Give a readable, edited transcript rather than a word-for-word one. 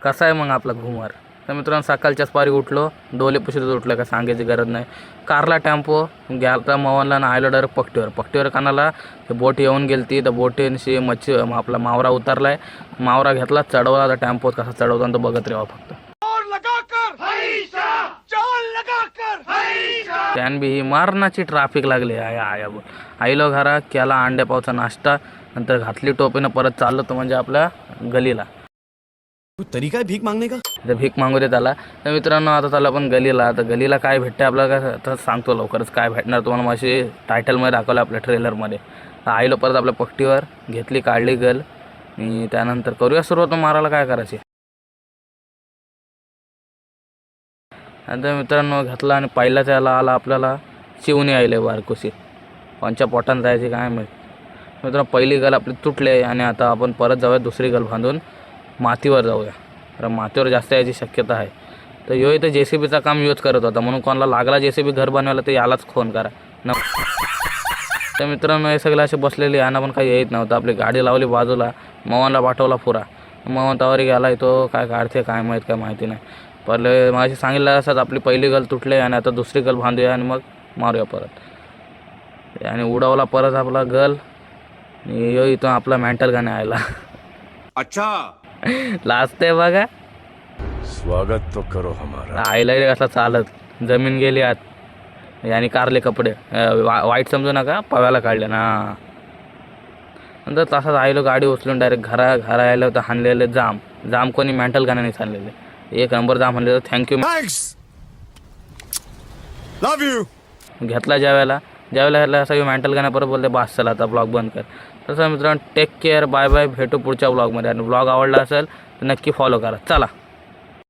कसा आहे मग आपला घुमर. तर मित्रांनो सकाळच्याच पारी उठलो, डोले पुशीत उठलं, का सांगायची गरज नाही. कारला टेम्पो गेलता मवनला ना, आयलो डायरेक्ट पट्टीवर कानाला ते बोट येऊन गेलती. तर बोटींशी मच्छी आपला मावरा उतरलाय, मावरा घेतला, चढवला. तर टेम्पोत कसा चढवता तो बघत राहा फक्त. त्यान बी ही मारणाची ट्रॅफिक लागली. आईलो घरा केला अंड्या पावचा नाश्ता, नंतर घातली टोपीनं परत चाललो तो म्हणजे आपल्या गलीला. तरीका आहे भीक मागणे का. तर भीक मागू दे त्याला. तर मित्रांनो आता त्याला पण गलीला, तर गलीला काय भेटते आपल्याला काय तर सांगतो लवकरच काय भेटणार तुम्हाला. माझी टायटलमध्ये दाखवलं आपल्या ट्रेलरमध्ये. तर आईलो परत आपल्या पट्टीवर घेतली, काढली गल आणि त्यानंतर करूया सुरुवात मारायला काय करायची. नंतर मित्रांनो घेतला आणि पहिला त्याला आला आपल्याला शिवणी आईले बारकोशी. कोणच्या पोटानं जायची काय माहीत. मित्रांनो पहिली गल आपली तुटले आणि आता आपण परत जाऊया दुसरी गल बांधून मातीवर जाऊया. तर मातीवर जास्त यायची शक्यता आहे. तर ह्यो इथं JCBचा काम यूज करत होता, म्हणून कोणाला लागला JCB घर बनवायला तर यालाच फोन करा न. तर मित्रांनो हे सगळं असे बसलेले यांना पण काही येत नव्हतं. आपली गाडी लावली बाजूला, मवनला पाठवला पुरा. मवनतावर गेला तो काय काढते काय माहीत, काय माहिती नाही. पहिले माझी सांगितलं असंच आपली पहिली गल तुटले आणि आता दुसरी गल बांधूया आणि मग मारूया परत. आणि उडवला परत आपला गल आणि ह्यो इथं आपला मेंटल गाणे आयला. अच्छा लास्ट आहे बघा. स्वागत तो करो हमारा. आईला कसा चालत जमीन गेली आत आणि कारले कपडे वाईट समजू नका, पव्याला काढले ना. नंतर तसाच आईलो गाडी उचलून डायरेक्ट घरा आलं होतं. हाणलेले जाम कोणी मेंटल गाण्याने सांगलेले. एक नंबर जाम हाणले तर थँक्यू लव यू. घेतला ज्यावेळेला ह्याला सगळी मेंटल गाणं परत बोलते बास चला आता ब्लॉग बंद कर. तसं मित्रांनो टेक केअर, बाय बाय, भेटू पुढच्या ब्लॉगमध्ये. आणि ब्लॉग आवडला असेल तर नक्की फॉलो करा. चला.